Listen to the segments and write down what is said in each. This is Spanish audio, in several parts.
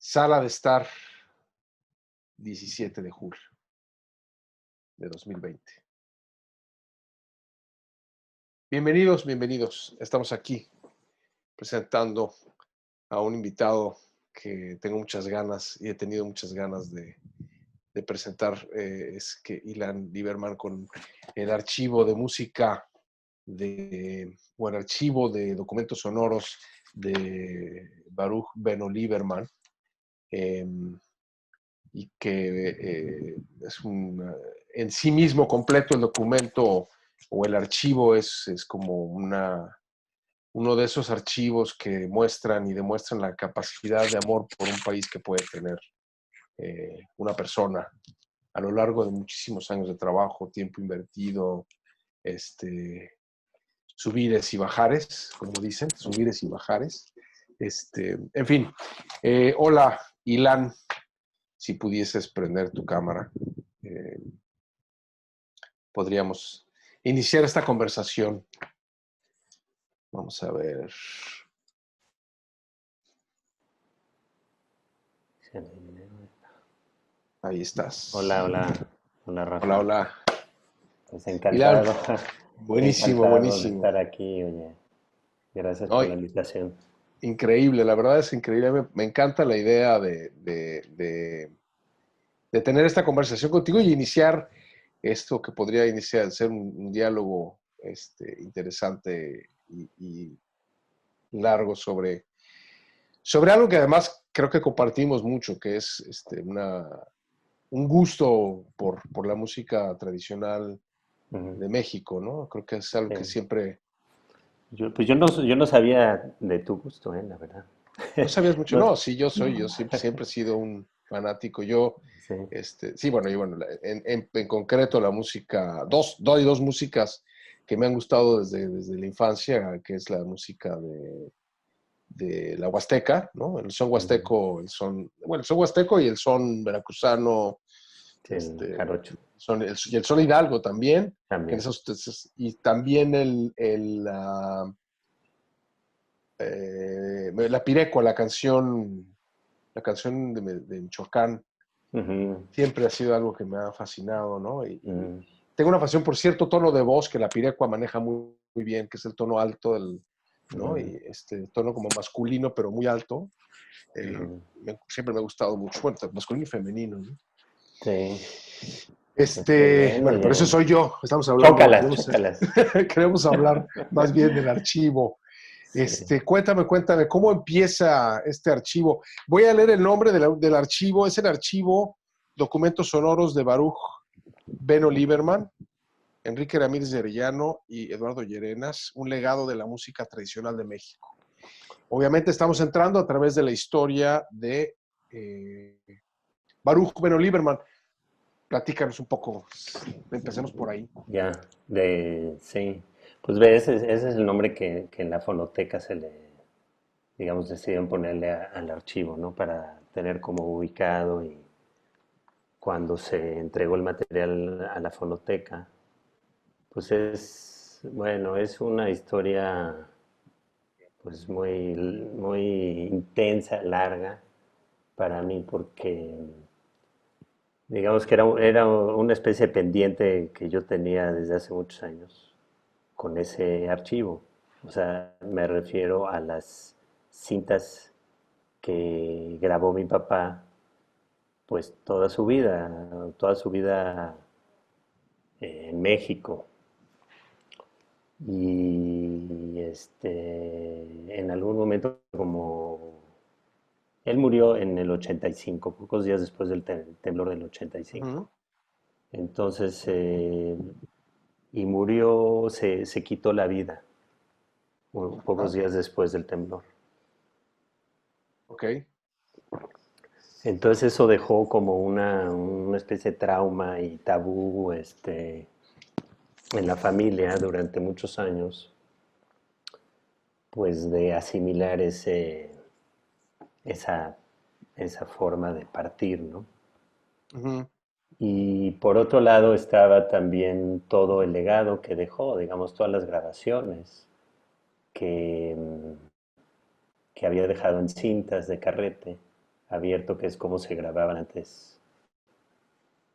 Sala de estar 17 de julio de 2020. Bienvenidos, bienvenidos. Estamos aquí presentando a un invitado que tengo muchas ganas y he tenido muchas ganas de presentar. Es que Ilan Lieberman con el archivo de música o el archivo de documentos sonoros de Baruch Beno Lieberman. Y que es en sí mismo completo el documento o el archivo es como uno de esos archivos que muestran y demuestran la capacidad de amor por un país que puede tener una persona a lo largo de muchísimos años de trabajo, tiempo invertido, subires y bajares, como dicen, subires y bajares. En fin, hola, Ilan. Si pudieses prender tu cámara, podríamos iniciar esta conversación. Vamos a ver. Ahí estás. Hola, hola. Hola, Rafa. Hola, hola. Pues encantado. Ilan, buenísimo, Encantado de buenísimo. estar aquí, oye. Gracias por la invitación. Increíble, la verdad es increíble. Me encanta la idea de tener esta conversación contigo y iniciar esto que podría ser un diálogo interesante y largo sobre algo que además creo que compartimos mucho, que es un gusto por la música tradicional de México, ¿no? Creo que es algo que siempre... Yo no sabía de tu gusto, la verdad. No sabías mucho, No, no, sí, yo siempre he sido un fanático. sí. Sí, bueno, en concreto la música, hay dos músicas que me han gustado desde la infancia, que es la música de la Huasteca, ¿no? El son huasteco, el son huasteco y el son veracruzano, Sí, el jarocho. y el son hidalgo también, También. y también la pirecua, la canción de Michoacán, siempre ha sido algo que me ha fascinado, ¿no? Y tengo una pasión por cierto tono de voz que la pirecua maneja muy, muy bien, que es el tono alto, ¿no? Y tono como masculino, pero muy alto. Siempre me ha gustado mucho. Bueno, masculino y femenino, ¿no? Sí. Qué Bueno, bueno, por eso soy yo. Estamos hablando. Chócalas. Queremos hablar más bien del archivo. Sí. Cuéntame, ¿cómo empieza este archivo? Voy a leer el nombre del archivo. Es el archivo Documentos Sonoros de Baruch Beno Lieberman, Enrique Ramírez de Arellano y Eduardo Llerenas, un legado de la música tradicional de México. Obviamente estamos entrando a través de la historia de Baruch Beno Lieberman. Platícanos un poco, empecemos por ahí. Ya, sí. Pues ve, ese es el nombre que en la fonoteca digamos, decidieron ponerle al archivo, ¿no? Para tener como ubicado y cuando se entregó el material a la fonoteca, pues bueno, es una historia pues muy intensa, larga para mí porque digamos que era una especie de pendiente que yo tenía desde hace muchos años con ese archivo. O sea, me refiero a las cintas que grabó mi papá, pues toda su vida en México. Y en algún momento, como él murió en el 85, pocos días después del temblor del 85. Entonces, y murió, se quitó la vida pocos días después del temblor. Ok. Entonces eso dejó como una especie de trauma y tabú en la familia durante muchos años, pues de asimilar esa, esa forma de partir, ¿no? Y por otro lado estaba también todo el legado que dejó, digamos, todas las grabaciones que, que había dejado en cintas de carrete abierto, que es cómo se grababan antes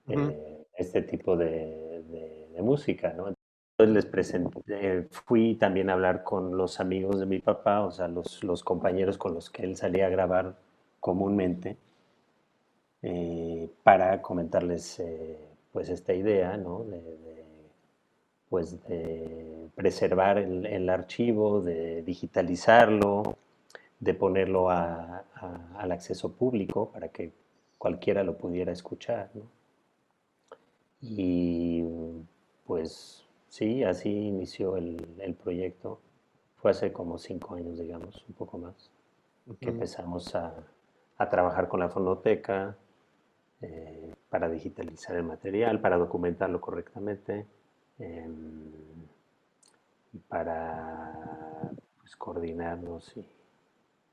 Ujú. este tipo de música, ¿no? Entonces les presenté, fui también a hablar con los amigos de mi papá, o sea, los compañeros con los que él salía a grabar comúnmente, para comentarles pues esta idea, ¿no? Pues de preservar el archivo, de digitalizarlo, de ponerlo al acceso público para que cualquiera lo pudiera escuchar, ¿no? Y pues sí, así inició el proyecto. Fue hace como 5 años, digamos, un poco más, que Ujú. empezamos a trabajar con la fonoteca, para digitalizar el material, para documentarlo correctamente, y para pues, coordinarnos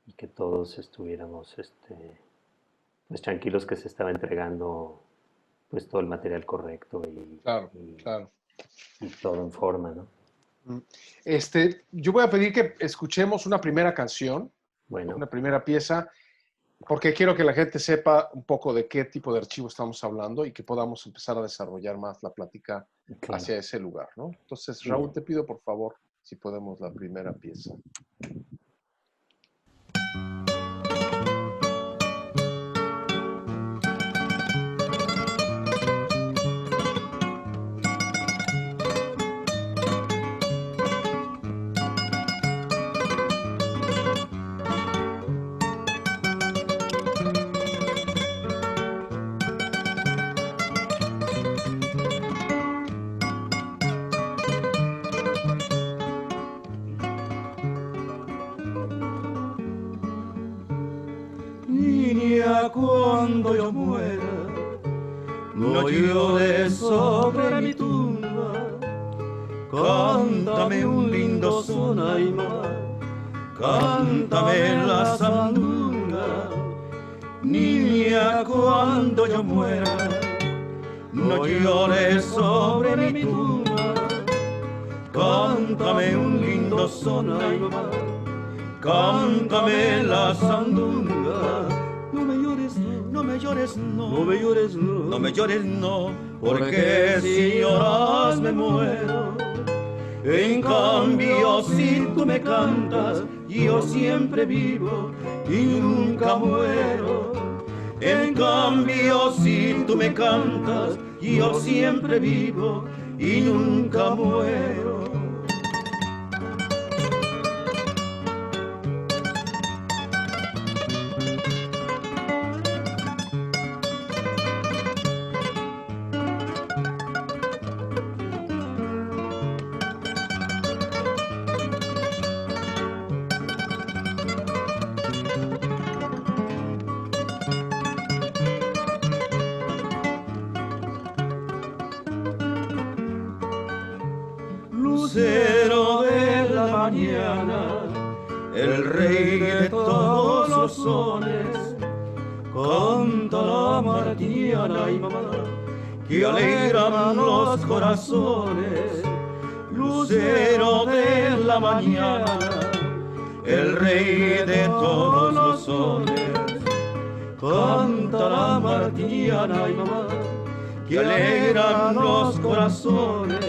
y que todos estuviéramos pues, tranquilos que se estaba entregando pues todo el material correcto Claro, claro. y todo en forma, ¿no? Mm. Yo voy a pedir que escuchemos una primera canción, Bueno, una primera pieza, porque quiero que la gente sepa un poco de qué tipo de archivo estamos hablando y que podamos empezar a desarrollar más la plática claro. hacia ese lugar, ¿no? Entonces, Raúl, Bien. te pido por favor si podemos la primera pieza. Niña, cuando yo muera, no llores sobre mi tumba. Cántame un lindo sonaima, cántame la sandunga. Niña, cuando yo muera, no llores sobre mi tumba. Cántame un lindo sonaima, cántame la sandunga. No me llores, no me llores, no, no me llores, no, no me llores, no, porque si lloras me muero. En cambio, si tú me cantas, yo siempre vivo y nunca muero. En cambio, si tú me cantas, yo siempre vivo y nunca muero. Lucero de la mañana, el rey de todos los sones, canta la martiniana y mamá, que alegran los corazones. Lucero de la mañana, el rey de todos los sones, canta la martiniana y mamá, que alegran los corazones.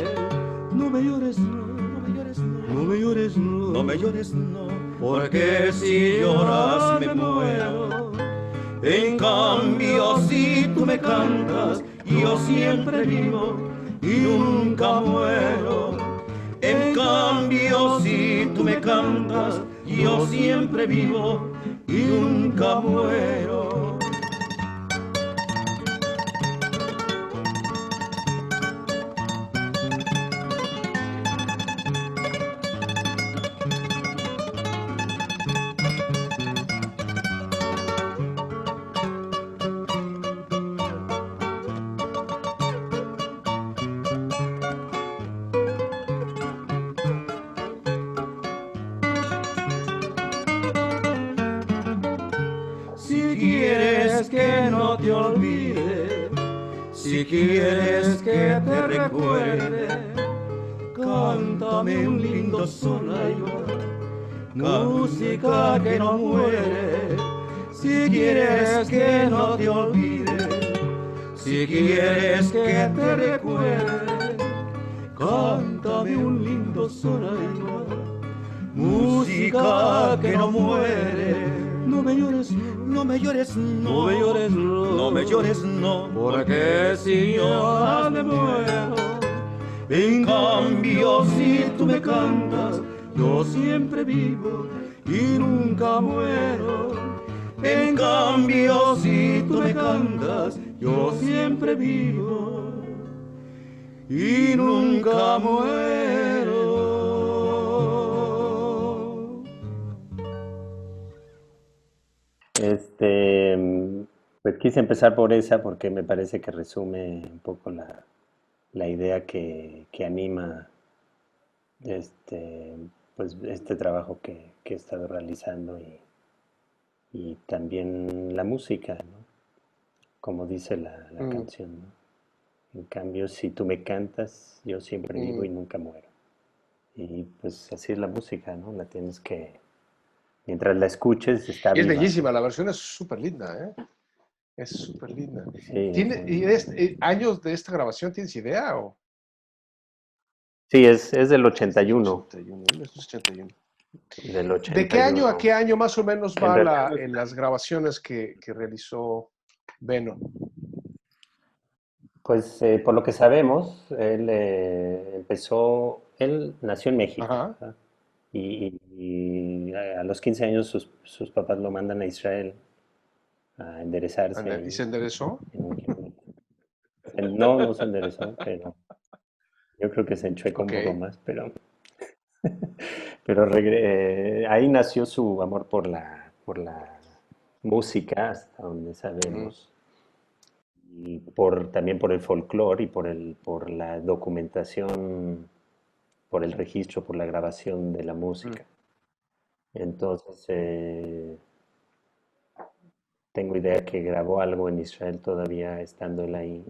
No me llores, no, no me llores, no, no me llores, no, no me llores, no, porque si lloras me muero. En cambio, si tú me cantas, yo siempre vivo y nunca muero. En cambio, si tú me cantas, yo siempre vivo y nunca muero. Si quieres que no te olvide, si quieres que te recuerde, cántame un lindo sonaima, música que no muere. Si quieres que no te olvide, si quieres que te recuerde, cántame un lindo son, ay, mamá, música que no muere. No me llores, no me llores, no me llores, no me llores, no, porque si yo me muero. En cambio, si tú me cantas, yo siempre vivo y nunca muero. En cambio, si tú me cantas, yo siempre vivo y nunca muero. Pues quise empezar por esa porque me parece que resume un poco la idea que anima este, pues este trabajo que he estado realizando y también la música, ¿no? Como dice la Mm, canción, ¿no? En cambio, si tú me cantas, yo siempre vivo mm. y nunca muero. Y pues así es la música, ¿no? La tienes que, mientras la escuches, está Y es viva, ¿no? bellísima, la versión es súper linda, ¿eh? Es súper linda. Sí, es ¿Tiene y años de esta grabación, tienes idea? O sí, es del es del 81, 81, 1981. del ¿De qué año a 81. qué año más o menos En va realidad no en las grabaciones que realizó Beno? pues por lo que sabemos, él nació en México, Ajá. ¿verdad? Y a los 15 años sus papás lo mandan a Israel a enderezarse ¿Y ahí se enderezó? en un kibbutz. No, no se enderezó, pero yo creo que se enchuecó un Ok. poco más, pero ahí nació su amor por la música, hasta donde Ujú, sabemos, y también por el folclore y por la documentación, por el registro, por la grabación de la ujú. música. Entonces, tengo idea que grabó algo en Israel todavía estando él ahí.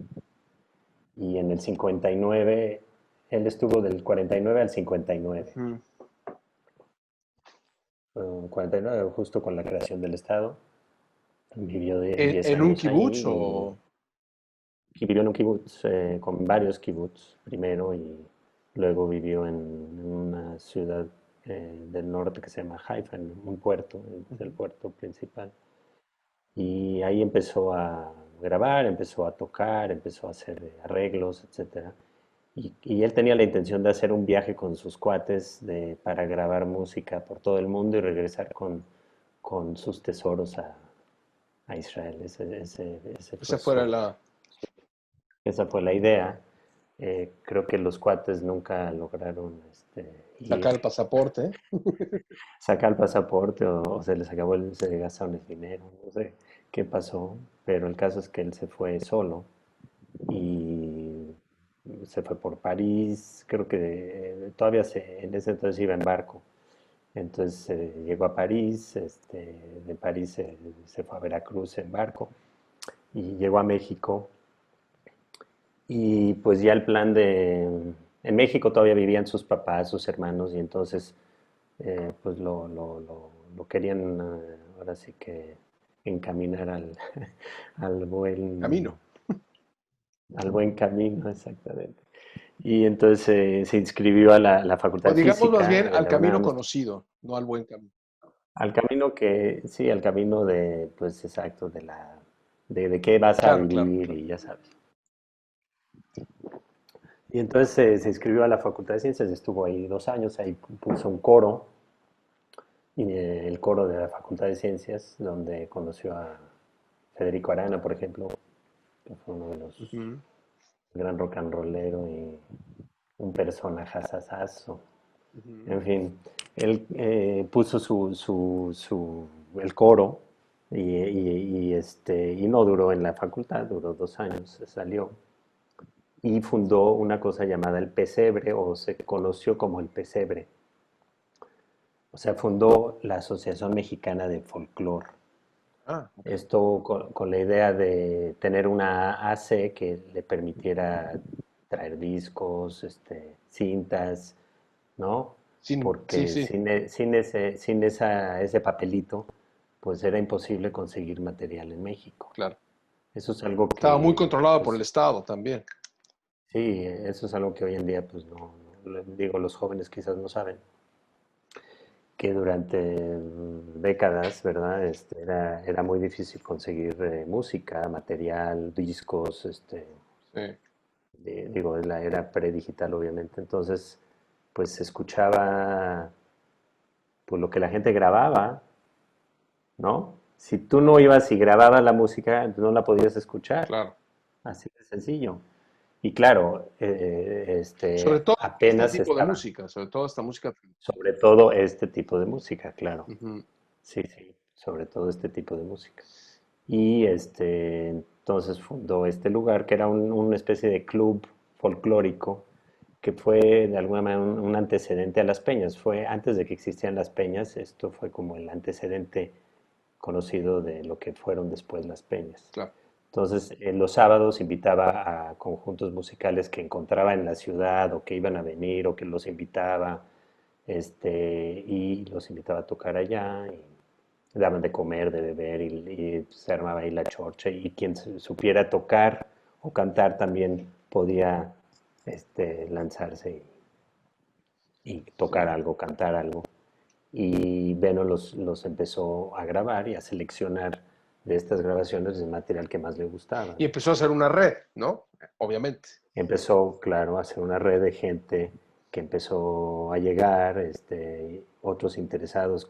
Y en el 59, él estuvo del 49 al 59. Ujú. 49 justo con la creación del Estado. Vivió de ¿En, 10 en un años kibutz ahí o...? y vivió en un kibutz, con varios kibutz primero y luego vivió en una ciudad del norte que se llama Haifa, en un puerto, es el Ujú. puerto principal. Y ahí empezó a grabar, empezó a tocar, empezó a hacer arreglos, etcétera. Y él tenía la intención de hacer un viaje con sus cuates para grabar música por todo el mundo y regresar con sus tesoros a Israel. Ese fue Esa fuera esa fue la idea. Creo que los cuates nunca lograron ir, sacar el pasaporte. sacar el pasaporte o se les acabó, se gastaron el dinero, no sé qué pasó, pero el caso es que él se fue solo y se fue por París, creo que en ese entonces iba en barco. Entonces llegó a París, de París se fue a Veracruz en barco y llegó a México. Y pues ya el plan en México todavía vivían sus papás, sus hermanos, y entonces pues lo querían ahora sí que encaminar al buen, Camino. al buen camino, exactamente. Y entonces se inscribió a la Facultad O de digamos más Física bien de al la camino UNAM, conocido, no al buen camino. al camino sí, al camino pues exacto, de qué vas a Claro, claro, vivir claro. y ya sabes. Y entonces se inscribió a la Facultad de Ciencias, estuvo ahí 2 años, ahí puso un coro, y el coro de la Facultad de Ciencias, donde conoció a Federico Arana, por ejemplo, que fue uno de los Ujú, gran rock and rollero y un personajazazazo. ujú. En fin, él puso el coro y no duró en la facultad, duró 2 años, se salió y fundó una cosa llamada el Pesebre o se conoció como el Pesebre. O sea, fundó la Asociación Mexicana de Folclor. Ah, ok. Esto con la idea de tener una AC que le permitiera traer discos, cintas, ¿no? Sí, Porque sí. sin ese papelito, pues era imposible conseguir material en México. Claro. Eso es algo Estaba muy que, controlado por el pues, Estado también. sí, eso es algo que hoy en día, pues digo, los jóvenes quizás no saben, que durante décadas, ¿verdad? Era muy difícil conseguir música, material, discos, Sí, digo, en la era predigital, obviamente. Entonces, pues se escuchaba pues, lo que la gente grababa, ¿no? Si tú no ibas y grababas la música, no la podías escuchar. claro. Así de sencillo. Y claro, Sobre todo este apenas tipo de estaba, música, sobre todo esta música. sobre todo este tipo de música, claro. Ujú. Sí, sí, sobre todo este tipo de música. Y entonces fundó este lugar que era una especie de club folclórico que fue de alguna manera un antecedente a las peñas. Fue antes de que existieran las peñas, esto fue como el antecedente conocido de lo que fueron después las peñas. Claro. Entonces, los sábados invitaba a conjuntos musicales que encontraba en la ciudad o que iban a venir o que los invitaba, y los invitaba a tocar allá y daban de comer, de beber y se armaba ahí la chorcha y quien supiera tocar o cantar también podía lanzarse y tocar Sí. algo, cantar algo. Y Beno los empezó a grabar y a seleccionar de estas grabaciones el material que más le gustaba. Y empezó a hacer una red, ¿no? Obviamente. Empezó, claro, a hacer una red de gente que empezó a llegar, otros interesados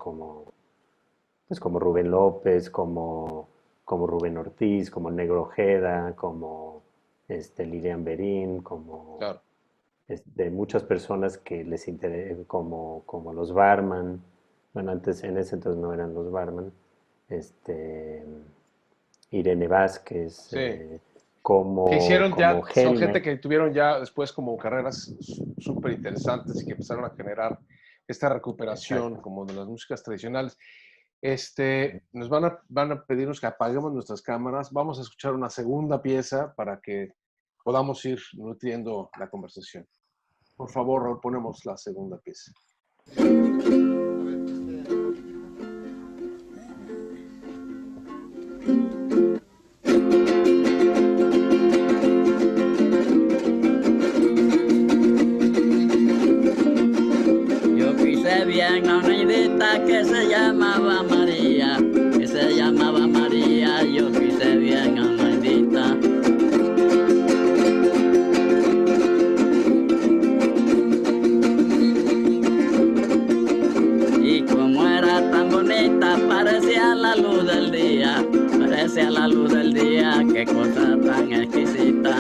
pues como Rubén López, como Rubén Ortiz, como Negro Ojeda, como Lilian Berín, como Claro. muchas personas que les interesan, como los barman, bueno, antes, en ese entonces no eran los barman, este, Irene Vázquez, Sí. Que como, hicieron como ya, son gente Helme, que tuvieron ya después como carreras súper interesantes y que empezaron a generar esta recuperación exacto. como de las músicas tradicionales. Nos van a pedirnos que apaguemos nuestras cámaras. Vamos a escuchar una segunda pieza para que podamos ir nutriendo la conversación. Por favor, Raúl, ponemos la segunda pieza. Yo quise bien a una indita que se llamaba María, que se llamaba María, yo quise bien a una indita. Y como era tan bonita, parecía la luz del día, parecía la luz del día, qué cosa tan exquisita.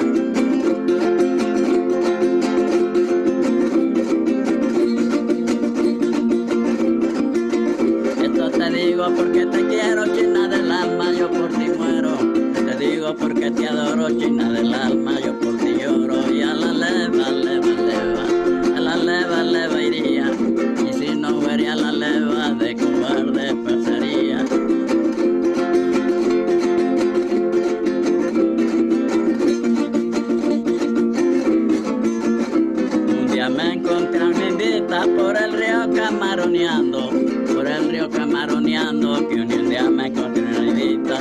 Esto te digo porque te quiero, china del alma, yo por ti muero. Te digo porque te adoro, china del alma, yo por ti lloro. Y a la leva, leva, leva, a la leva, leva iría. Y si no vería la leva, de cobarde pasaría. Un día me encontré a una indita por el río camaroneando, por el río camaroneando, que un día me encontré una indita.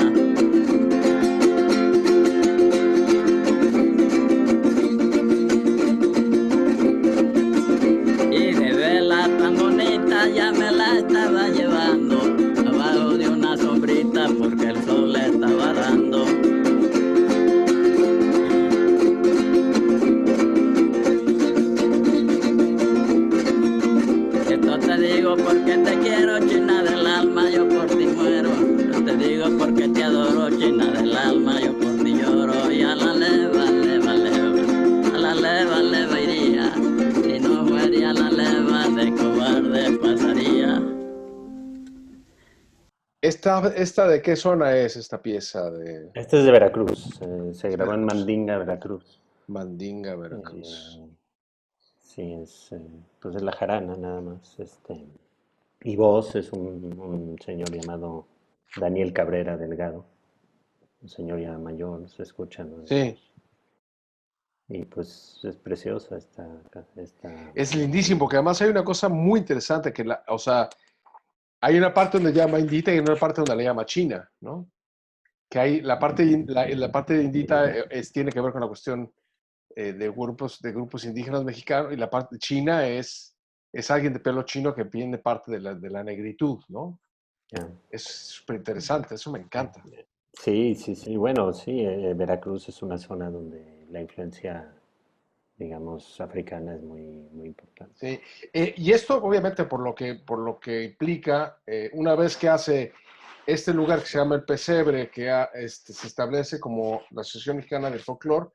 Y de verla tan bonita ya me la estaba llevando, abajo de una sombrita porque el sol le estaba dando. Esto te digo porque te quiero, china del alma, yo por ti muero. Yo te digo porque te adoro, china del alma, yo por ti lloro. Y a la leva, leva, leva, a la leva, leva iría. Si no fuera la leva, de cobarde pasaría. ¿Esta de qué zona es esta pieza de Este es de Veracruz, se grabó en Veracruz? Mandinga, Veracruz. Mandinga, Veracruz. Eh, sí, pues es la jarana nada más. Y voz es un señor llamado Daniel Cabrera Delgado, un señor ya mayor, se escucha, ¿no? Sí, Y pues es preciosa esta es lindísimo, maravilla. porque además hay una cosa muy interesante o sea, hay una parte donde llama Indita y una parte donde le llama China, ¿no? Que hay la parte, la parte de Indita tiene que ver con la cuestión de grupos indígenas mexicanos, y la parte china es alguien de pelo chino que viene parte de la negritud, ¿no? Ya. Es súper interesante, eso me encanta. Sí, sí, sí. Bueno, sí, Veracruz es una zona donde la influencia, digamos, africana es muy, muy importante. Sí. Y esto, obviamente, por lo que implica, una vez que hace este lugar que se llama El Pesebre, que se establece como la Asociación Mexicana de Folclore,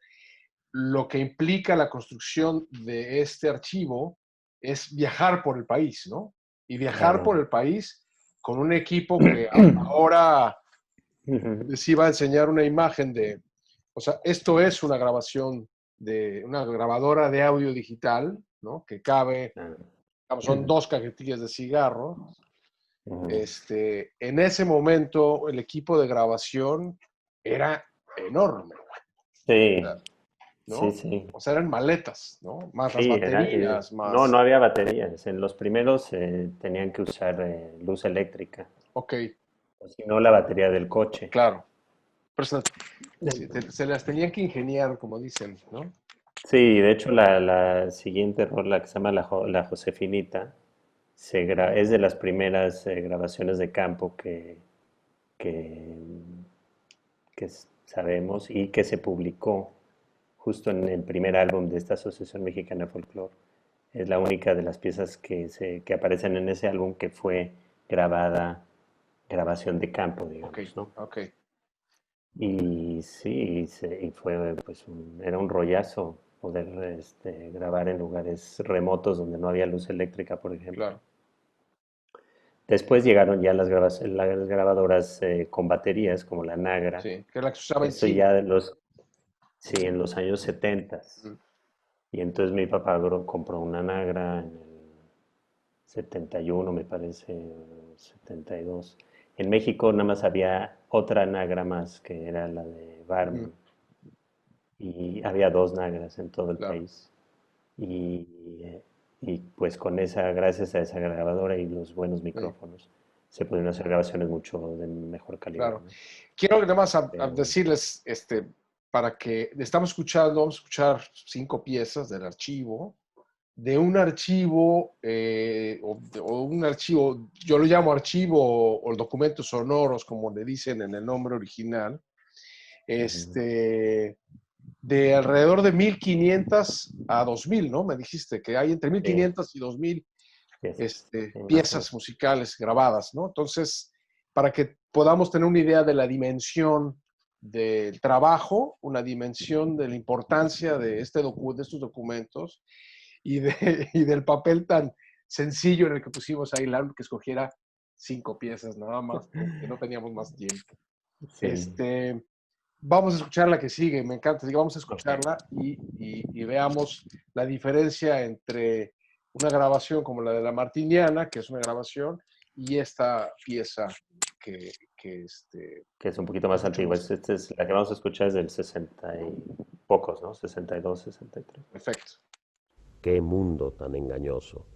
lo que implica la construcción de este archivo es viajar por el país, ¿no? Y viajar Claro. por el país con un equipo que ahora les iba a enseñar una imagen de, o sea, esto es una grabación de una grabadora de audio digital, ¿no? Que cabe, digamos, son 2 cajetillas de cigarro. En ese momento el equipo de grabación era enorme, Sí, ¿no? sí, sí. O sea, eran maletas, ¿no? Más las Sí, baterías, no, más... no había baterías. En los primeros tenían que usar luz eléctrica, Ok, o si no la batería del coche. claro. Pero se las tenían que ingeniar, como dicen, ¿no? Sí, de hecho la siguiente rola que se llama La Josefinita es de las primeras grabaciones de campo que, que sabemos y que se publicó justo en el primer álbum de esta Asociación Mexicana de Folclore. Es la única de las piezas que aparecen en ese álbum que fue grabación de campo, digamos, Ok, ¿no? ok. Y sí, y fue, pues, era un rollazo poder grabar en lugares remotos donde no había luz eléctrica, por ejemplo. Claro. Después llegaron ya las grabadoras con baterías, como la Nagra. Sí, que es la que se usaba en Esto cine. ya sí, en los años 70. Y entonces mi papá compró una Nagra en el 71, me parece, 72. En México nada más había otra Nagra más, que era la de Barman. Y había 2 Nagras en todo el Claro. país. Y, y pues con gracias a esa grabadora y los buenos micrófonos, se pudieron hacer grabaciones mucho de mejor calidad. Claro. ¿no? Quiero nada más Pero, decirles, para que vamos a escuchar 5 piezas del archivo, de un archivo, o un archivo, yo lo llamo archivo o documentos sonoros, como le dicen en el nombre original, de alrededor de 1500 a 2000, ¿no? Me dijiste que hay entre 1500 y 2000 piezas musicales grabadas, ¿no? Entonces, para que podamos tener una idea de la dimensión del trabajo, una dimensión de la importancia de estos documentos y del papel tan sencillo en el que pusimos a Ilan, que escogiera 5 piezas nada más, porque no teníamos más tiempo. sí. Vamos a escuchar la que sigue, me encanta, así que vamos a escucharla y veamos la diferencia entre una grabación como la de la Martiniana, que es una grabación, y esta pieza que Que es un poquito más antigua. La que vamos a escuchar es del 60 y pocos, ¿no? 62, 63. Perfecto. Qué mundo tan engañoso.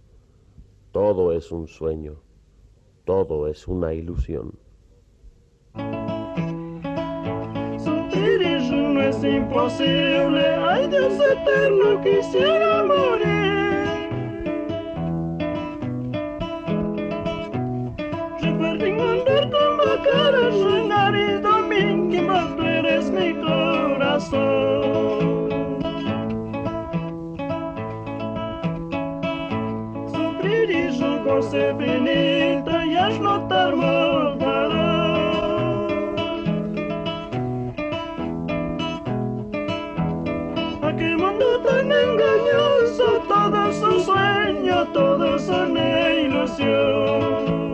Todo es un sueño, todo es una ilusión. Sufrir eso no es imposible, ay Dios eterno, quisiera morir. Recuerden andar con la cara soñar y dormir, que más tú eres mi corazón. Sufrir eso cosa finita y es notar mortal. Qué mundo tan engañoso, todo es un sueño, todo es una ilusión.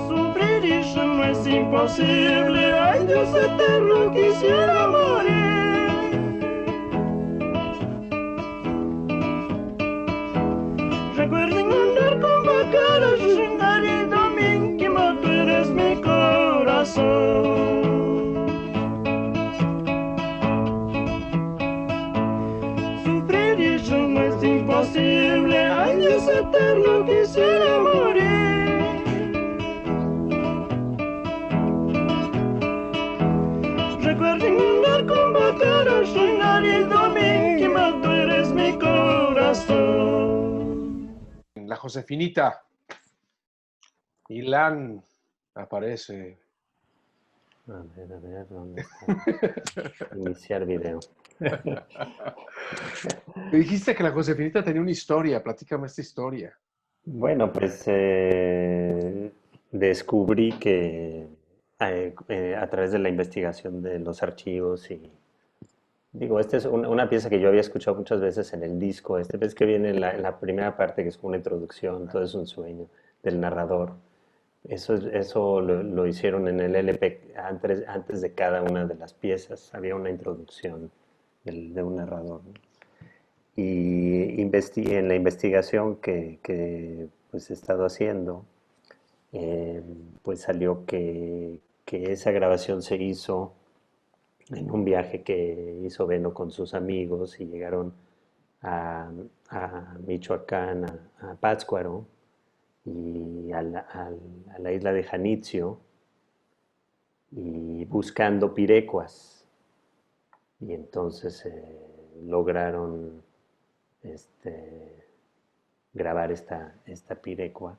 Sufrir eso no es imposible, ay Dios eterno, quisiera morir. Recuerden andar con bacaras, soñar y dormir, que más tú eres mi corazón. Imposible, ay Josefinita. Ilan aparece. A ver, ¿dónde está? Iniciar video. Me dijiste que la Josefinita tenía una historia. Platícame esta historia. Bueno, pues descubrí que a través de la investigación de los archivos y digo, esta es una pieza que yo había escuchado muchas veces en el disco. Ves que viene la primera parte que es como una introducción, todo es un sueño del narrador. Eso lo hicieron en el LP antes de cada una de las piezas. Había una introducción de un narrador, ¿no? Y en la investigación que pues, he estado haciendo, eh, pues salió que esa grabación se hizo en un viaje que hizo Beno con sus amigos y llegaron a Michoacán, a Pátzcuaro y a la isla de Janitzio y buscando pirecuas. Y entonces lograron este, grabar esta pirecua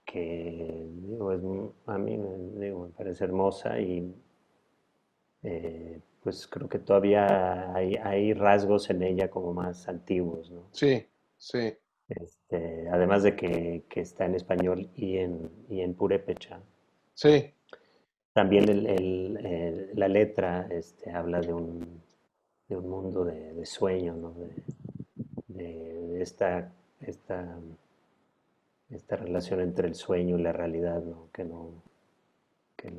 que digo, a mí me parece hermosa y pues creo que todavía hay rasgos en ella como más antiguos, ¿no? Sí, sí, Además de que está en español y en purépecha. sí. También la letra habla de un mundo de sueño, ¿no? De esta relación entre el sueño y la realidad, ¿no? Que no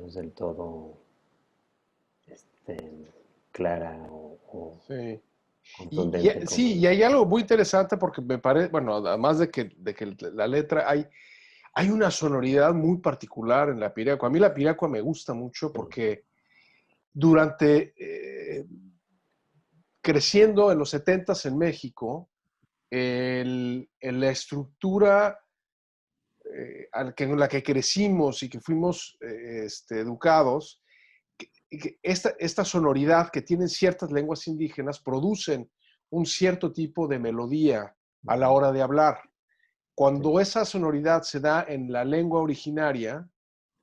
es del todo clara o Sí. contundente Sí, como... y hay algo muy interesante porque me parece, bueno, además de que la letra, hay una sonoridad muy particular en la piragua. A mí la piragua me gusta mucho porque durante, creciendo en los 70s en México, la estructura en la que crecimos y que fuimos educados, que esta sonoridad que tienen ciertas lenguas indígenas producen un cierto tipo de melodía a la hora de hablar. Cuando esa sonoridad se da en la lengua originaria,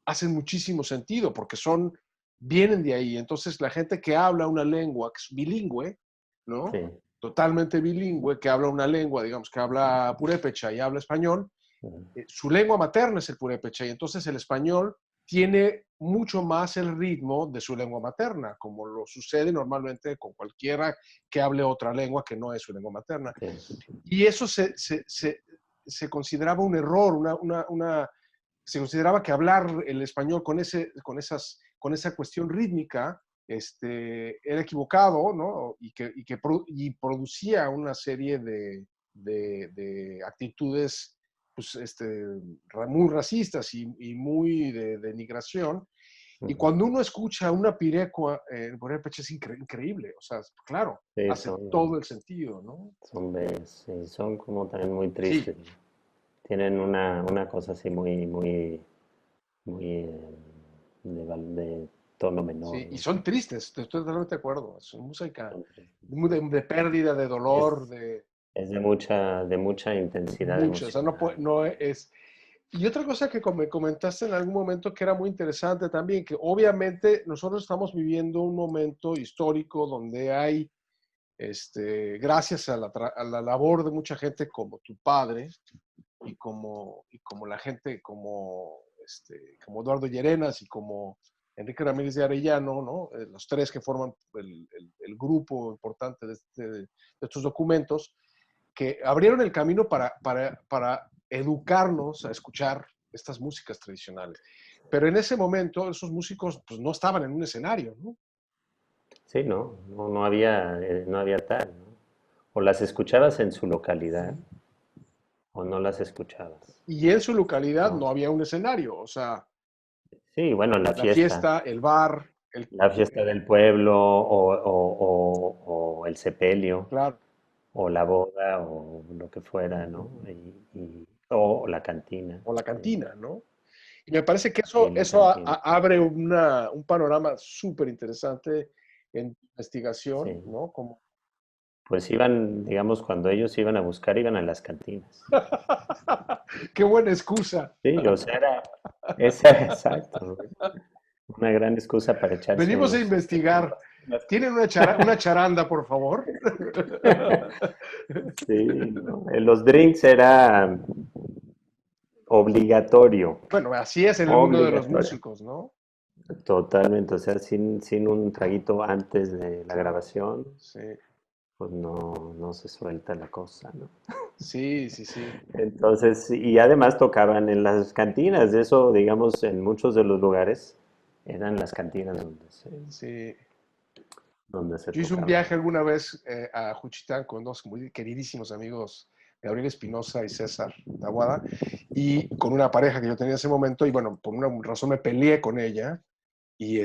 hacen muchísimo sentido porque vienen de ahí. Entonces, la gente que habla una lengua que es bilingüe, ¿no? Sí, Totalmente bilingüe, que habla una lengua, digamos, que habla purépecha y habla español, sí, su lengua materna es el purépecha y entonces el español tiene mucho más el ritmo de su lengua materna, como lo sucede normalmente con cualquiera que hable otra lengua que no es su lengua materna. sí, Y eso se consideraba un error, se consideraba que hablar el español con esa cuestión rítmica era equivocado, ¿no? Y producía una serie de actitudes pues, muy racistas y muy de denigración. Y cuando uno escucha una pirecua en purépecha es increíble, o sea, claro, sí, hace todo el sentido, ¿no? son bellas, sí, son como también muy Sí, tristes, ¿no? Tienen una cosa así muy de tono menor, sí, y ¿no? son tristes, estoy totalmente de acuerdo, es música Son tristes. de pérdida, de dolor, Es, de es de mucha intensidad mucho, o sea, emocional. no es. Y otra cosa que me comentaste en algún momento que era muy interesante también, que obviamente nosotros estamos viviendo un momento histórico donde hay, gracias a la labor de mucha gente como tu padre y como la gente como Eduardo Llerenas y como Enrique Ramírez de Arellano, ¿no? Los tres que forman el grupo importante de estos documentos, que abrieron el camino para educarnos a escuchar estas músicas tradicionales. Pero en ese momento esos músicos pues, no estaban en un escenario, ¿no? Sí, no había tal, ¿no? O las escuchabas en su localidad o no las escuchabas, Y en su localidad ¿no? no había un escenario, o sea, Sí, bueno, la la fiesta, fiesta, el bar, la fiesta del pueblo o el sepelio claro, o la boda o lo que fuera, ¿no? O la cantina, o la sí, cantina, ¿no? Y me parece que sí, la eso cantina, abre un panorama súper interesante en tu investigación, sí. ¿no? Como pues iban, digamos, cuando ellos iban a buscar, iban a las cantinas. Qué buena excusa. Sí, o sea, esa, exacto, una gran excusa para echarse Venimos a unos, investigar. unas- ¿Tienen una charanda, por favor? sí, ¿no? Los drinks era obligatorio, Bueno, así es en el mundo de los obligatorio, músicos, ¿no? totalmente, o sea, sin un traguito antes de la grabación, Sí, pues no se suelta la cosa, ¿no? sí, sí, sí. Entonces, y además tocaban en las cantinas, de eso, digamos, en muchos de los lugares eran las cantinas Sí. donde se Yo hice un tocaba. viaje alguna vez a Juchitán con dos muy queridísimos amigos, Gabriel Espinosa y César Tahuada, y con una pareja que yo tenía en ese momento, y bueno, por una razón me peleé con ella, y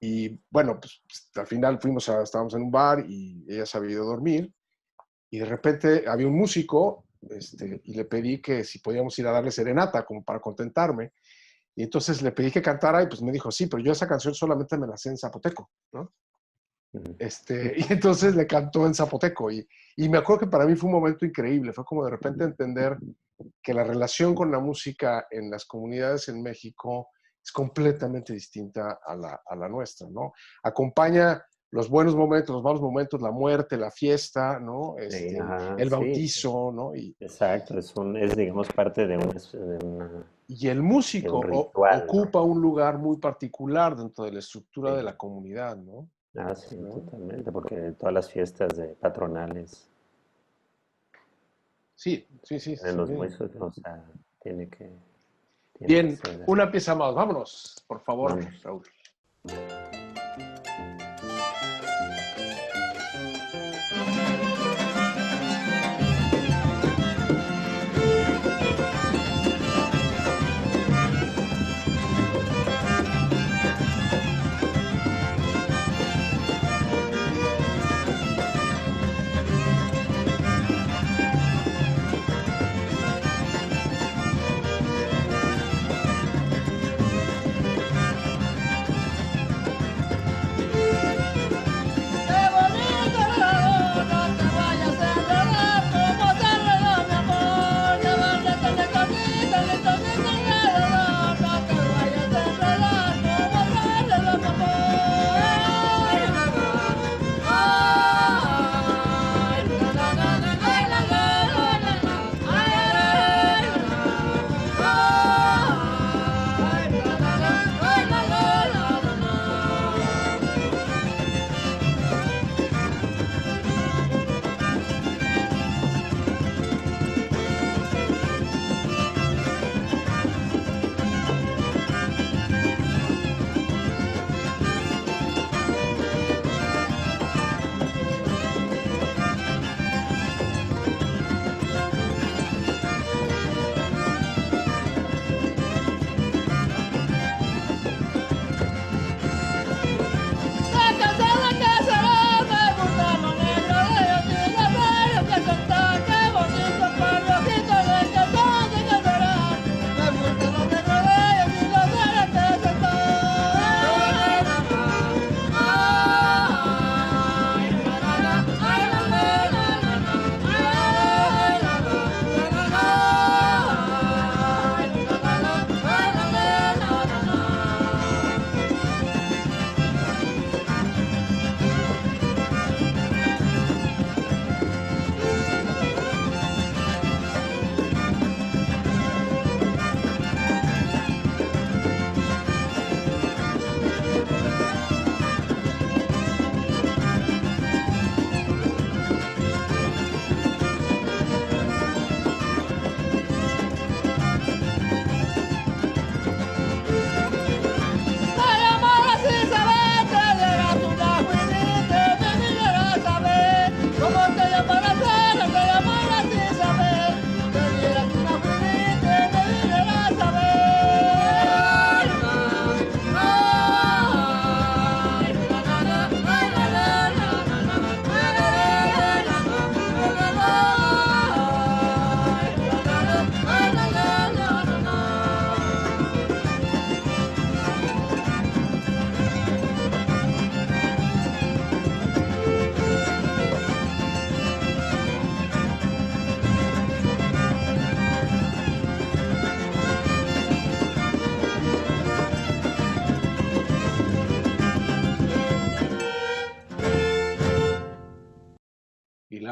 y, bueno, pues al final estábamos en un bar y ella se había ido a dormir, y de repente había un músico, y le pedí que si podíamos ir a darle serenata, como para contentarme, y entonces le pedí que cantara, y pues me dijo, sí, pero yo esa canción solamente me la sé en zapoteco, ¿no? Ujú. Y entonces le cantó en zapoteco, y me acuerdo que para mí fue un momento increíble, fue como de repente entender que la relación con la música en las comunidades en México es completamente distinta a la nuestra, ¿no? Acompaña los buenos momentos, los malos momentos, la muerte, la fiesta, ¿no? Sí, ajá, El sí, bautizo, ¿no? exacto, es digamos parte Y el de músico un ritual, ¿no? ocupa un lugar muy particular dentro de la estructura de Sí, la comunidad, ¿no? ah, sí, ¿No? totalmente, porque todas las fiestas de patronales Sí, sí, sí, en los sí. muesos, o sea, tiene que Bien, ser así. una pieza más, vámonos, por favor, Vamos. Raúl.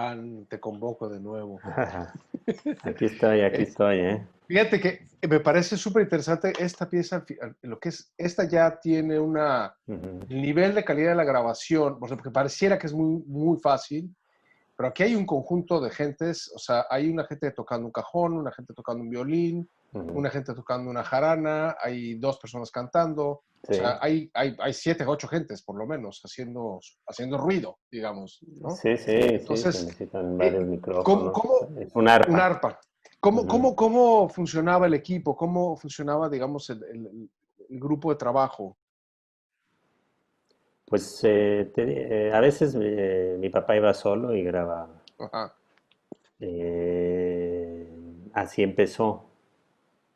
Juan, te convoco de nuevo. Aquí estoy, ¿eh? Fíjate que me parece súper interesante esta pieza, lo que es, esta ya tiene Ujú. el nivel de calidad de la grabación, porque pareciera que es muy, muy fácil, pero aquí hay un conjunto de gentes, o sea, hay una gente tocando un cajón, una gente tocando un violín, Ujú. una gente tocando una jarana, hay 2 personas cantando, o Sí, sea, hay 7 o 8 gentes, por lo menos, haciendo ruido, digamos, ¿no? sí, se Entonces, necesitan varios eh, ¿cómo, micrófonos. cómo, Es un un arpa. arpa? ¿Cómo, Ujú. cómo, cómo funcionaba el equipo? ¿Cómo funcionaba, digamos, el grupo de trabajo? Pues a veces mi papá iba solo y grababa. Ajá, Eh, Así empezó.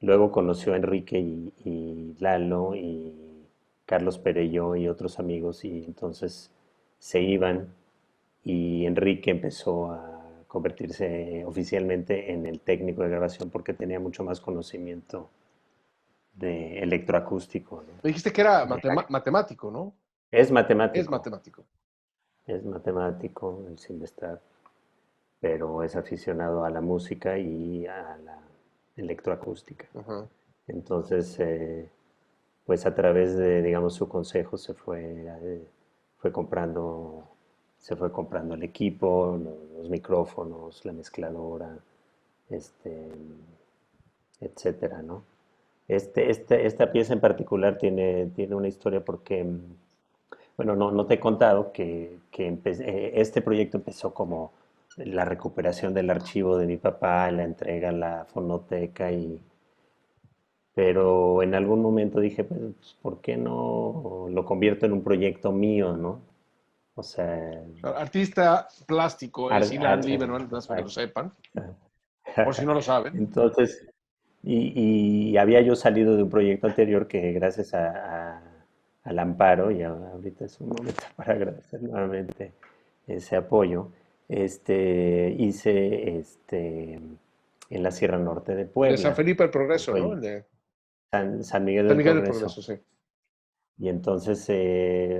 Luego conoció a Enrique y Lalo y Carlos Perello y otros amigos y entonces se iban y Enrique empezó a convertirse oficialmente en el técnico de grabación porque tenía mucho más conocimiento de electroacústico, ¿no? me dijiste que era De- matemático, ¿no? Es Es matemático, matemático. es matemático el Silvestre, pero es aficionado a la música y a la electroacústica. Ajá. Entonces, pues a través de, digamos, su consejo fue comprando, se fue comprando el equipo, los micrófonos, la mezcladora, este, etcétera, ¿no? Esta pieza en particular tiene una historia porque, bueno, no te he contado que este proyecto empezó como la recuperación del archivo de mi papá, la entrega a la fonoteca pero en algún momento dije, pues, ¿por qué no lo convierto en un proyecto mío, no? O sea, Artista plástico ar- es Ilan ar- Lieberman, más para que lo exacto. sepan, por si no lo saben. Entonces, y había yo salido de un proyecto anterior que gracias al amparo, y ahorita es un momento para agradecer nuevamente ese apoyo, hice en la Sierra Norte de El de San Puebla, Felipe del un Progreso, ¿no? El proyecto, de San Miguel San del Miguel del Progreso. Progreso, sí. Y entonces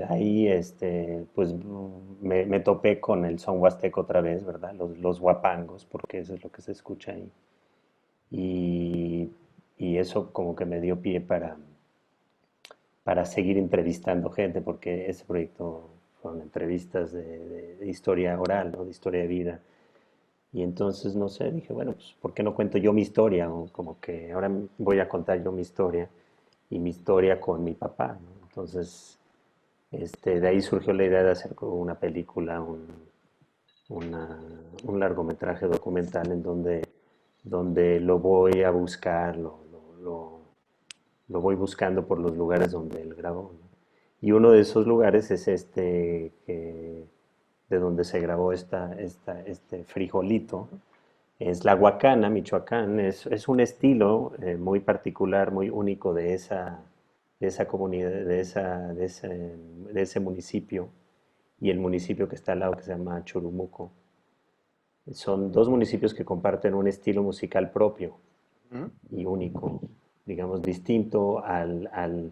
ahí, pues me topé con el son huasteco otra vez, ¿verdad? Los huapangos, porque eso es lo que se escucha ahí. Y, y eso como que me dio pie para seguir entrevistando gente, porque ese proyecto fueron entrevistas de historia oral, ¿no? De historia de vida. Y entonces, no sé, dije, bueno, pues, ¿por qué no cuento yo mi historia? O como que ahora voy a contar yo mi historia y mi historia con mi papá, ¿no? Entonces, de ahí surgió la idea de hacer como una película, una- un largometraje documental en donde lo voy a buscar, lo voy buscando por los lugares donde él grabó, ¿no? Y uno de esos lugares es de donde se grabó este frijolito. Es la Huacana, Michoacán. Es un estilo muy particular, muy único de esa comunidad, de ese municipio y el municipio que está al lado que se llama Churumuco. Son dos municipios que comparten un estilo musical propio Ujú. y único, digamos, distinto al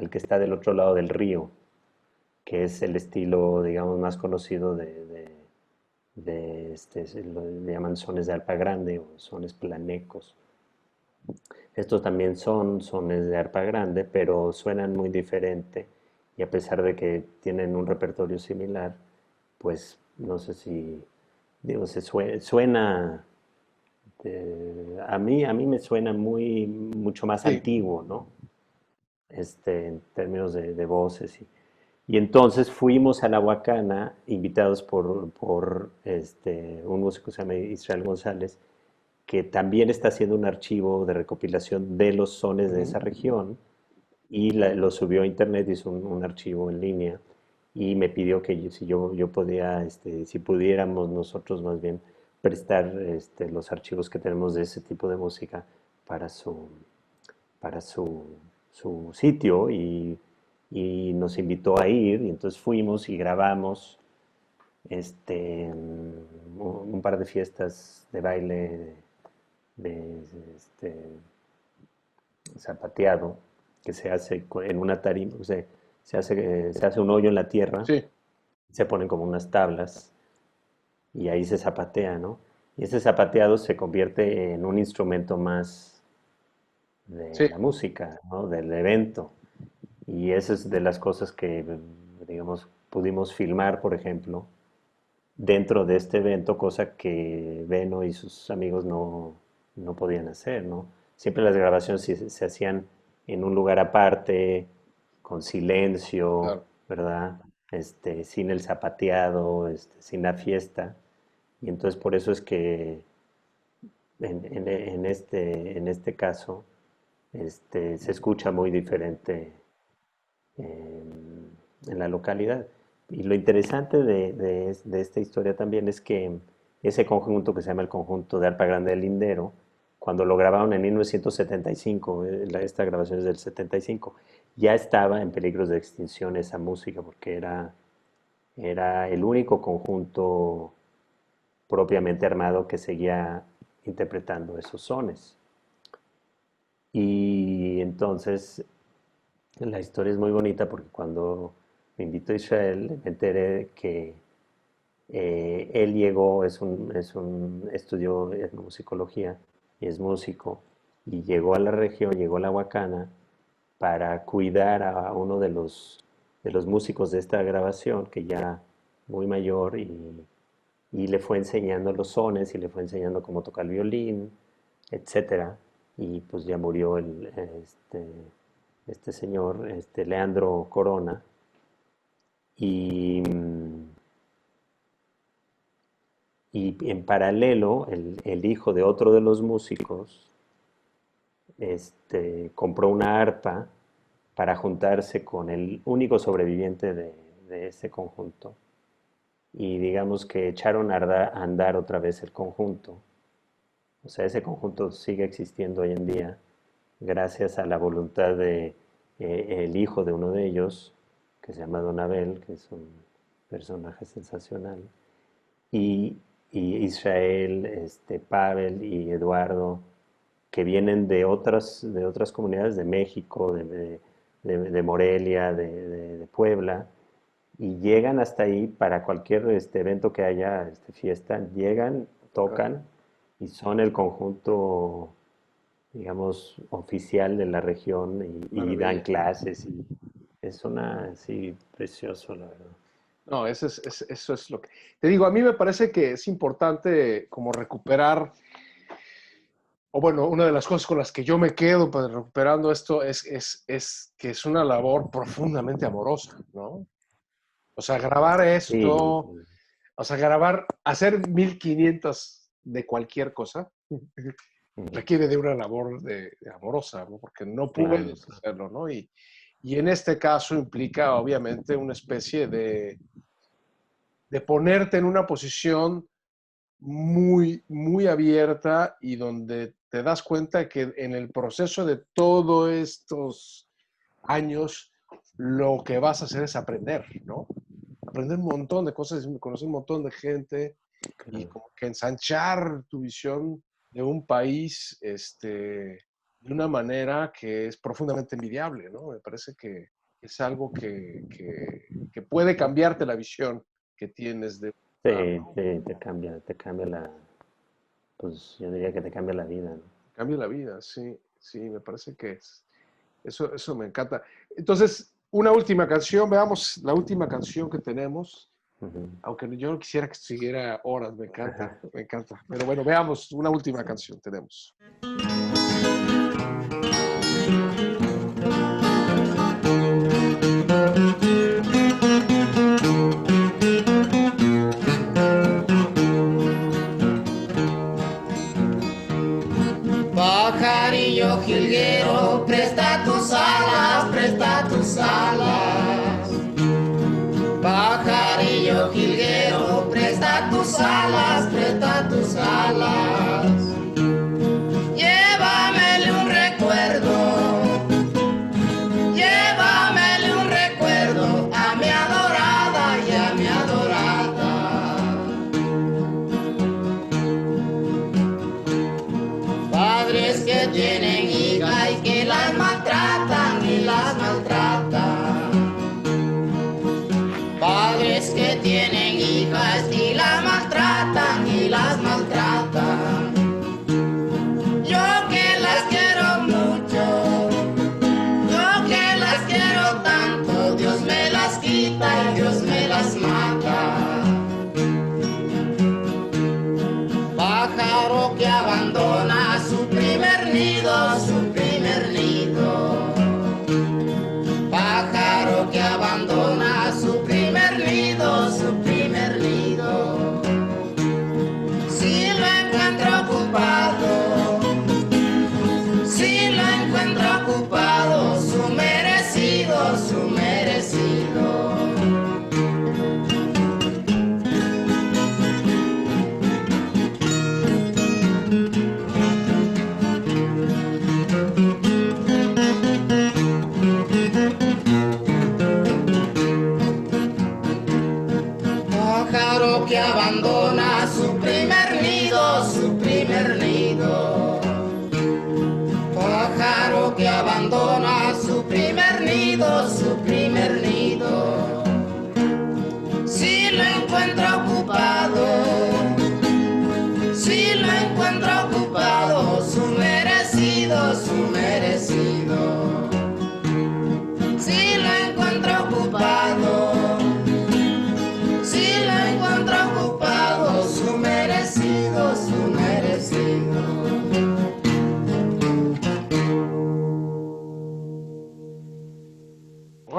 que está del otro lado del río, que es el estilo, digamos, más conocido lo le llaman sones de arpa grande o sones planecos. Estos también son sones de arpa grande, pero suenan muy diferente y a pesar de que tienen un repertorio similar, pues no sé si, digo, suena, a mí me suena mucho más Sí. antiguo, ¿no? En términos de voces. Y entonces fuimos a la Huacana, invitados por un músico que se llama Israel González, que también está haciendo un archivo de recopilación de los sones de Ujú. esa región y lo subió a internet, hizo un archivo en línea y me pidió que si yo podía, si pudiéramos nosotros más bien prestar los archivos que tenemos de ese tipo de música para para su sitio y nos invitó a ir y entonces fuimos y grabamos un par de fiestas de baile de zapateado que se hace en una tarima, o sea, se hace un hoyo en la tierra, Sí. se ponen como unas tablas y ahí se zapatea, ¿no? Y ese zapateado se convierte en un instrumento más de Sí, la música, ¿no? Del evento. Y esa es de las cosas que, digamos, pudimos filmar, por ejemplo, dentro de este evento, cosa que Beno y sus amigos no podían hacer, ¿no? Siempre las grabaciones se hacían en un lugar aparte, con silencio, claro. ¿verdad? Sin el zapateado, sin la fiesta. Y entonces por eso es que en este caso se escucha muy diferente en la localidad. Y lo interesante de esta historia también es que ese conjunto que se llama el Conjunto de Arpa Grande del Lindero, cuando lo grabaron en 1975, esta grabación es del 75, ya estaba en peligros de extinción esa música porque era el único conjunto propiamente armado que seguía interpretando esos sones. Y entonces la historia es muy bonita porque cuando me invitó a Israel me enteré que él llegó, estudió etnomusicología y es músico, y llegó a la región, llegó a la Huacana para cuidar a uno de los músicos de esta grabación, que ya muy mayor, y le fue enseñando los sones y le fue enseñando cómo tocar el violín, etcétera. Y pues ya murió este señor, Leandro Corona, y, y en paralelo el hijo de otro de los músicos compró una arpa para juntarse con el único sobreviviente de ese conjunto. Y digamos que echaron a andar otra vez el conjunto. O sea, ese conjunto sigue existiendo hoy en día gracias a la voluntad de el hijo de uno de ellos, que se llama Don Abel, que es un personaje sensacional, y Israel, Pavel y Eduardo, que vienen de otras comunidades de México, de Morelia, de Puebla, y llegan hasta ahí para cualquier evento que haya, fiesta, llegan, tocan y son el conjunto, digamos, oficial de la región y dan Maravilla. clases y es sí, precioso, la verdad. No, eso es lo que... Te digo, a mí me parece que es importante como recuperar, o bueno, una de las cosas con las que yo me quedo pues, recuperando esto es que es una labor profundamente amorosa, ¿no? O sea, grabar Sí, esto, o sea, grabar, hacer 1500 de cualquier cosa, requiere de una labor de amorosa, ¿no? Porque no claro, puedes hacerlo, ¿no? Y en este caso implica, obviamente, una especie de ponerte en una posición muy, muy abierta y donde te das cuenta que en el proceso de todos estos años, lo que vas a hacer es aprender, ¿no? Aprender un montón de cosas, conocer un montón de gente y claro. como que ensanchar tu visión de un país de una manera que es profundamente envidiable, ¿no? Me parece que es algo que puede cambiarte la visión que tienes de... Sí, sí, te cambia pues yo diría que te cambia la vida, ¿no? Cambia la vida, sí, sí, me parece que eso me encanta. Entonces, una última canción, veamos la última canción que tenemos, Ujú. aunque yo no quisiera que siguiera horas, me encanta, me encanta. Pero bueno, veamos, una última canción tenemos. Pajarillo jilguero, presta tus alas, presta tus alas. Pajarillo jilguero, presta tus alas, presta tus alas. Llévamele un recuerdo, llévamele un recuerdo a mi adorada y a mi adorada. Padres que tienen hijas y que las maltratan y las maltratan. Padres que tienen hijas y las maltratan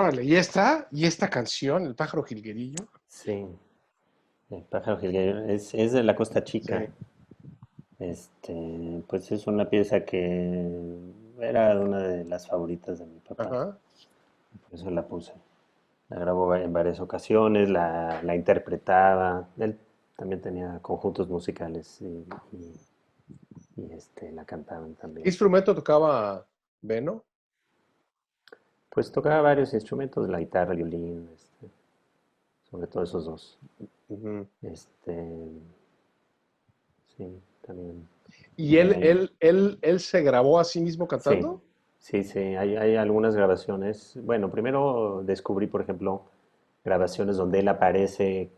Órale, y esta canción, El pájaro jilguerillo. Sí, el pájaro jilguero es de la Costa Chica. Sí. Pues es una pieza que era una de las favoritas de mi papá, Ajá. por eso la puse. La grabó en varias ocasiones, la interpretaba. Él también tenía conjuntos musicales y la cantaban ¿Qué también. instrumento tocaba Beno? Pues tocaba varios instrumentos, la guitarra, el violín, sobre todo esos dos. Ujú. Este, sí, también. ¿Y Ahí hay- él se grabó a sí mismo sí, cantando? sí, hay algunas grabaciones. Bueno, primero descubrí, por ejemplo, grabaciones donde él aparece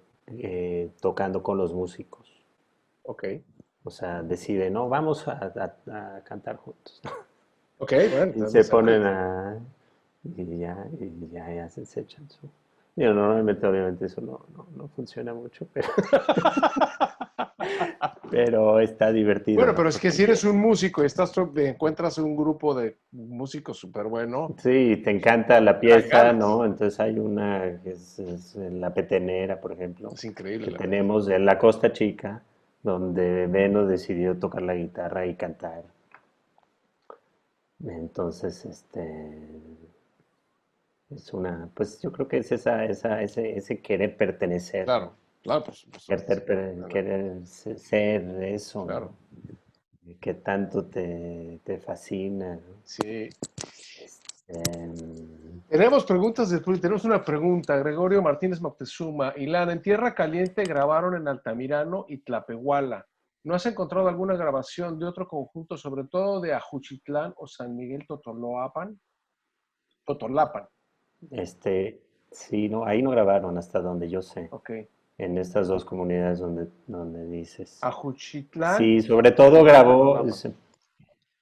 tocando con los músicos. Ok. O sea, decide, no, vamos a cantar juntos. Ok, bueno, Y está se interesante. ponen a... ya se echan su... Digo, normalmente, obviamente, eso no funciona mucho, pero está divertido, Bueno, ¿no? pero es que si Porque eres un músico y encuentras un grupo de músicos súper bueno, sí, te encanta la dan pieza, ganas. ¿no? Entonces hay una que es en La Petenera, por ejemplo, Es increíble que la verdad. tenemos en la Costa Chica, donde Beno decidió tocar la guitarra y cantar. Entonces, es una, pues yo creo que es ese querer pertenecer, ¿no? Claro, claro, pues, claro, Querer ser eso, ¿no? claro. Que tanto te fascina, ¿no? Sí. Em, Tenemos preguntas del público. Tenemos una pregunta. Gregorio Martínez Moctezuma. Ilan, en Tierra Caliente grabaron en Altamirano y Tlapehuala. ¿No has encontrado alguna grabación de otro conjunto, sobre todo de Ajuchitlán o San Miguel Totolapan? Totolapan. este, sí, no, ahí no grabaron hasta donde yo sé, Ok. en estas dos comunidades donde dices. Ajuchitlán Sí, sobre todo y grabó, Totolapan.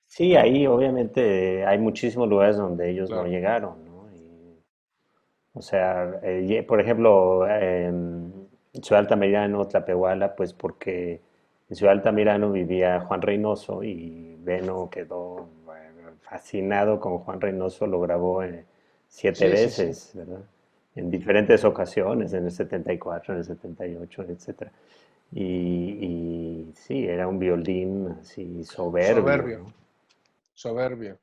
sí, ahí obviamente hay muchísimos lugares donde ellos no Claro. llegaron, ¿no? O sea, por ejemplo, Ciudad Altamirano, Tlapehuala, pues porque en Ciudad Altamirano vivía Juan Reynoso y Beno quedó fascinado con Juan Reynoso, lo grabó siete Sí, sí, sí. veces, ¿verdad? En diferentes ocasiones, en el 74, en el 78, etcétera. Y sí, era un violín así soberbio, Soberbio. ¿no? Soberbio.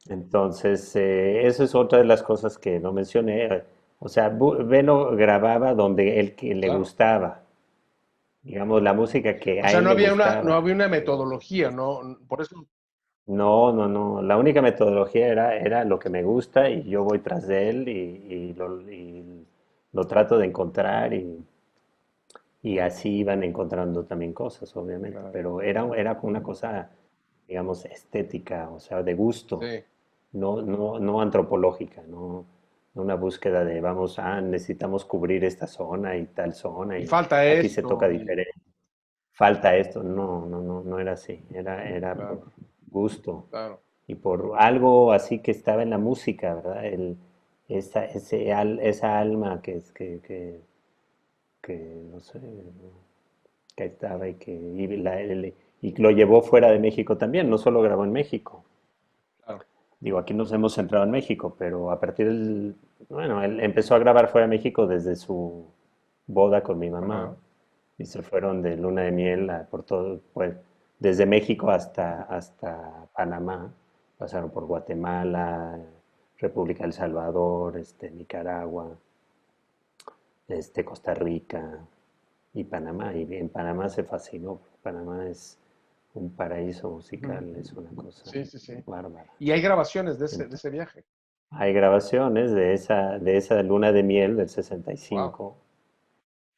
Entonces, eso es otra de las cosas que no mencioné. O sea, Beno grababa donde él que le Claro. gustaba, digamos, la música que O a sea, él le no gustaba. había una metodología, ¿no? Por eso. No. La única metodología era lo que me gusta y yo voy tras de él y lo trato de encontrar y así iban encontrando también cosas, obviamente. Claro. Pero era una cosa, digamos, estética, o sea, de gusto. Sí. No antropológica, no una búsqueda de necesitamos cubrir esta zona y tal zona Y y falta aquí se toca esto. diferente. Falta esto, no era así, era por Claro, gusto claro. y por algo así que estaba en la música, ¿verdad? Esa alma que no sé, que estaba y lo llevó fuera de México también, no solo grabó en México. Claro. Digo, aquí nos hemos centrado en México, pero bueno, él empezó a grabar fuera de México desde su boda con mi mamá Ajá. y se fueron de luna de miel por todo, pues, desde México hasta Panamá, pasaron por Guatemala, República del Salvador, Nicaragua, Costa Rica y Panamá. Y en Panamá se fascinó. Panamá es un paraíso Ujú. musical, es una cosa Sí, sí, sí. bárbara. Y hay grabaciones de ese viaje. Hay grabaciones de esa luna de miel del Wow. 65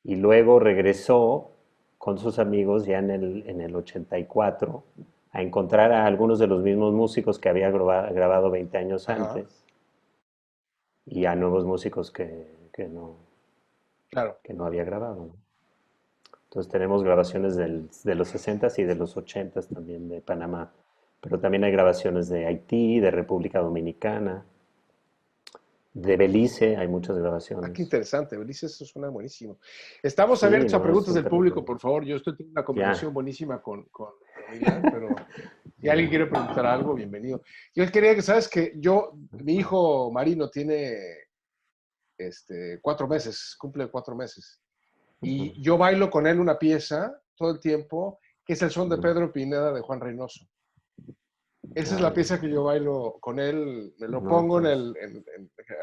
y luego regresó con sus amigos ya en el 84 a encontrar a algunos de los mismos músicos que había grabado 20 años Ajá. antes y a nuevos músicos Claro. que no había grabado, ¿no? Entonces tenemos grabaciones de los 60s y de los 80s también de Panamá, pero también hay grabaciones de Haití, de República Dominicana, de Belice, hay muchas Ah, qué grabaciones. interesante, Belice, eso suena buenísimo. Estamos Sí, abiertos a no, es preguntas del súper público, rico. por favor. Yo estoy teniendo una conversación Ya, buenísima familiar, pero si alguien quiere preguntar algo, bienvenido. Yo quería que, sabes que mi hijo Marino tiene 4 meses, cumple 4 meses. Y yo bailo con él una pieza todo el tiempo, que es el son de Pedro Pineda de Juan Reynoso. Esa es la pieza que yo bailo con él, me lo No, pongo pues,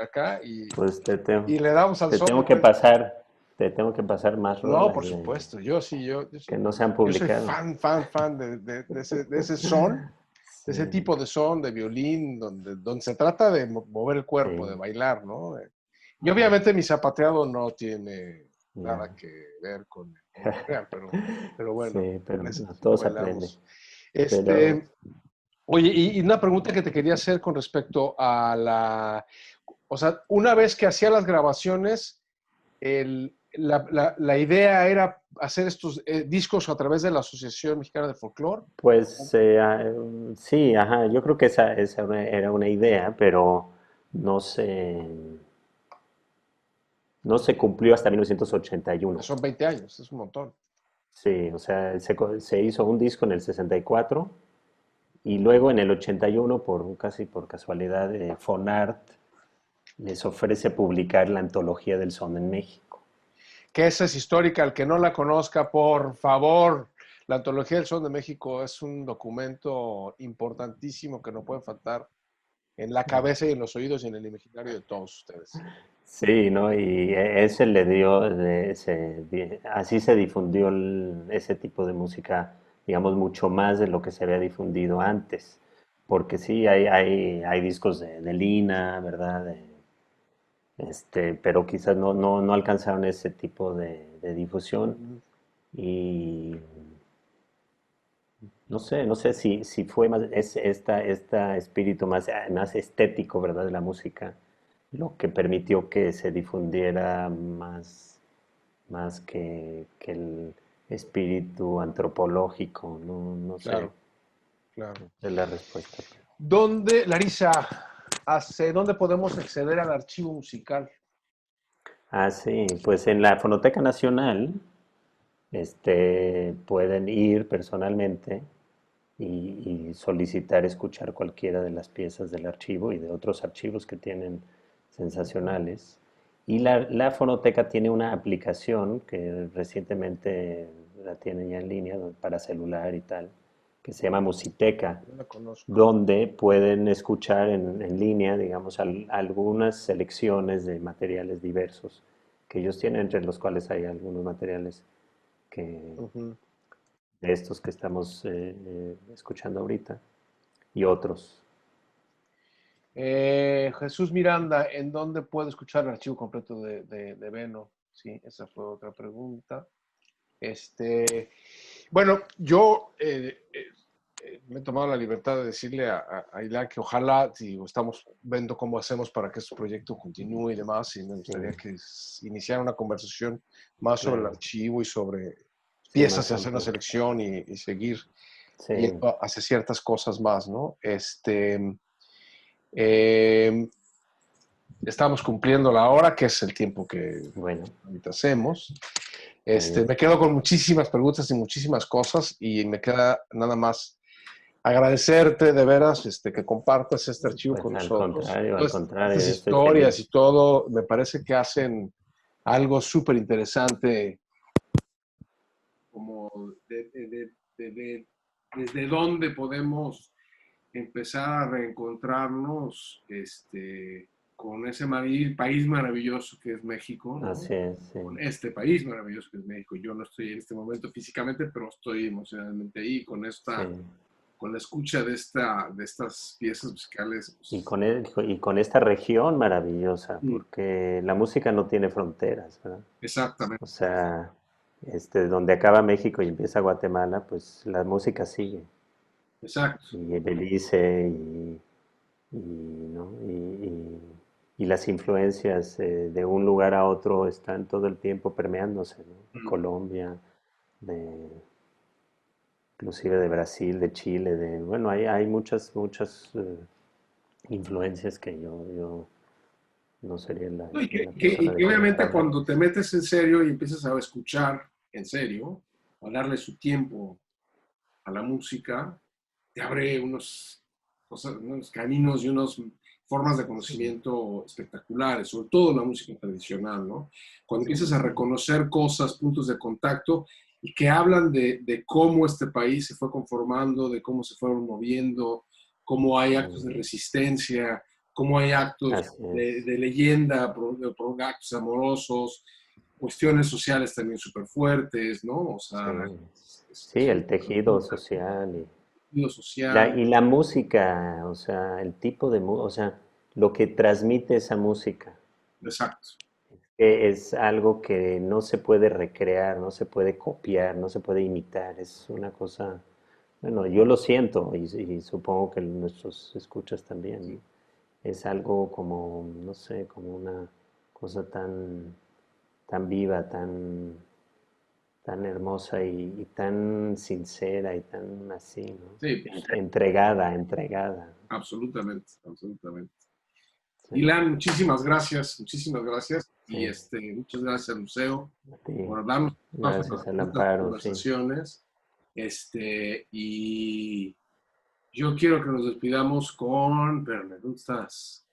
acá y pues y le damos al te son. tengo que pasar, más No, rolas por supuesto, yo sí, que no se han yo soy publicado. fan de ese son, de ese Sí, tipo de son, de violín, donde se trata de mover el cuerpo, de sí, bailar, ¿no? Y obviamente mi zapateado no tiene nada ya. que ver con el coreano, pero bueno, Sí, pero en ese no, tipo todo se aprende. bailamos. Pero Oye, y una pregunta que te quería hacer con respecto a o sea, una vez que hacía las grabaciones, la idea era hacer estos discos a través de la Asociación Mexicana de Folclore. pues sí, ajá, yo creo que esa era una idea, pero no se, no se cumplió hasta 1981. Son 20 años, es un montón. Sí, o sea, se hizo un disco en el 64 y luego en el 81, casi por casualidad, Fonart les ofrece publicar la antología del son en México. Que esa es histórica, el que no la conozca, por favor. La Antología del Son de México es un documento importantísimo que no puede faltar en la cabeza y en los oídos y en el imaginario de todos ustedes. Sí, ¿no? Y ese le dio, así se difundió ese tipo de música, digamos, mucho más de lo que se había difundido antes. Porque sí, hay discos de Lina, ¿verdad? Pero quizás no alcanzaron ese tipo de difusión. Y no sé si fue más este espíritu más estético, ¿verdad? De la música, lo que permitió que se difundiera más que el espíritu antropológico, no sé, Claro, claro. es la respuesta. ¿Dónde, Larisa, dónde podemos acceder al archivo musical? Ah, sí, pues en la Fonoteca Nacional, pueden ir personalmente y solicitar escuchar cualquiera de las piezas del archivo y de otros archivos que tienen sensacionales. Y la Fonoteca tiene una aplicación que recientemente la tienen ya en línea para celular y tal, que se llama Musiteca, No la conozco. donde pueden escuchar en línea, digamos, algunas selecciones de materiales diversos que ellos tienen, entre los cuales hay algunos materiales que, Ujú. de estos que estamos escuchando ahorita y otros. Jesús Miranda, ¿en dónde puedo escuchar el archivo completo de Beno? Sí, esa fue otra pregunta. Bueno, yo me he tomado la libertad de decirle a Ilan que ojalá, si estamos viendo cómo hacemos para que este proyecto continúe y demás, y me gustaría que iniciara una conversación más sobre el Claro, archivo y sobre sí, piezas más y hacer una amplio. selección y seguir Sí, yendo hacia ciertas cosas más, ¿no? Eh, Estamos cumpliendo la hora, que es el tiempo que bueno, ahorita hacemos. está bien. Me quedo con muchísimas preguntas y muchísimas cosas y me queda nada más agradecerte de veras que compartas este archivo Pues con nosotros. al Todas contrario, estas yo estoy historias y feliz. todo, me parece que hacen algo súper interesante, como desde dónde podemos empezar a reencontrarnos con ese país maravilloso que es México, ¿no? Así es, sí. Con este país maravilloso que es México. Yo no estoy en este momento físicamente, pero estoy emocionalmente ahí Sí. con la escucha de estas piezas musicales. Y Pues, y con esta región maravillosa, mm, porque la música no tiene fronteras, ¿verdad? O exactamente, sea, donde acaba México y empieza Guatemala, pues la música sigue. exacto. Y Belice ¿no? Y las influencias de un lugar a otro están todo el tiempo permeándose, ¿no? De Mm. Colombia, inclusive de Brasil, de Chile, bueno, hay muchas influencias que yo no sería la, No, la persona y que adecuada para obviamente hablar. cuando te metes en serio y empiezas a escuchar en serio, a darle su tiempo a la música, te abre unos caminos y unas formas de conocimiento espectaculares, sobre todo la música tradicional, ¿no? Cuando empiezas a reconocer cosas, puntos de contacto, y que hablan de cómo este país se fue conformando, de cómo se fueron moviendo, cómo hay actos de resistencia, cómo hay actos de leyenda, por actos amorosos, cuestiones sociales también súper fuertes, ¿no? O sea, sí, el tejido social. tejido social. Y la música, o sea, el tipo de música, o sea, lo que transmite esa música. Exacto. Es algo que no se puede recrear, no se puede copiar, no se puede imitar. Es una cosa, bueno, yo lo siento y supongo que nuestros escuchas también, ¿no? Es algo como, no sé, como una cosa tan viva, tan hermosa y tan sincera y tan así, ¿no? Sí, Entregada. absolutamente, absolutamente. Sí. Ilan, muchísimas gracias. Sí. Y muchas gracias al museo A ti. por darnos Gracias al estas Amparo, conversaciones. Y yo quiero que nos despidamos con... Espérame, ¿dónde estás?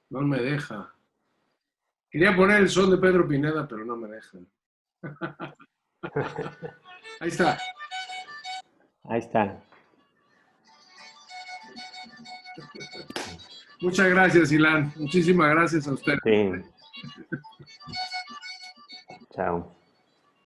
No me deja. Quería poner el son de Pedro Pineda, pero no me deja. Ahí está. Ahí está. Muchas gracias, Ilan. Muchísimas gracias a usted. Sí. Chao.